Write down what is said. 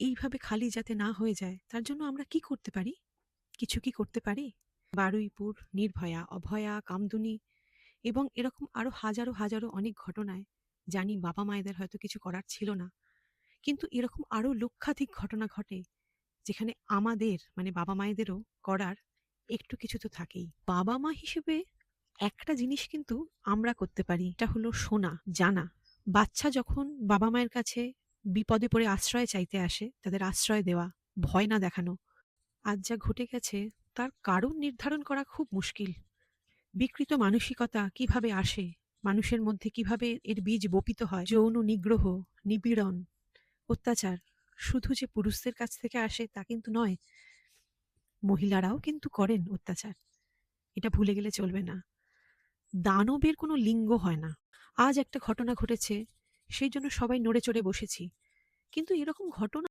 এইভাবে খালি যাতে না হয়ে যায় তার জন্য আমরা কি করতে পারি? কিছু কি করতে পারি? বারুইপুর, নির্ভয়া, অভয়া, কামদুনি এবং এরকম আরো হাজারো হাজারো অনেক ঘটনায় জানি বাবা মায়েদের হয়তো কিছু করার ছিল না, কিন্তু এরকম আরো লক্ষাধিক ঘটনা ঘটে যেখানে আমাদের মানে বাবা মায়েদেরও করার একটু কিছু তো থাকেই। বাবা মা হিসেবে একটা জিনিস কিন্তু আমরা করতে পারি, এটা হলো শোনা, জানা। বাচ্চা যখন বাবা মায়ের কাছে বিপদে পড়ে আশ্রয় চাইতে আসে, তাদের আশ্রয় দেওয়া, ভয় না দেখানো। আজ যা ঘটে গেছে তার কারণ নির্ধারণ করা খুব মুশকিল। বিকৃত মানসিকতা কিভাবে আসে, মানুষের মধ্যে কিভাবে এর বীজ বপিত হয়, যৌন নিগ্রহ, নিপীড়ন, অত্যাচার শুধু যে পুরুষদের কাছ থেকে আসে তা কিন্তু নয়, মহিলারাও কিন্তু করেন অত্যাচার। এটা ভুলে গেলে চলবে না। দানবের কোনো লিঙ্গ হয় না। আজ একটা ঘটনা ঘটেছে, সেই জন্য সবাই নড়ে চড়ে বসেছি, কিন্তু এরকম ঘটনা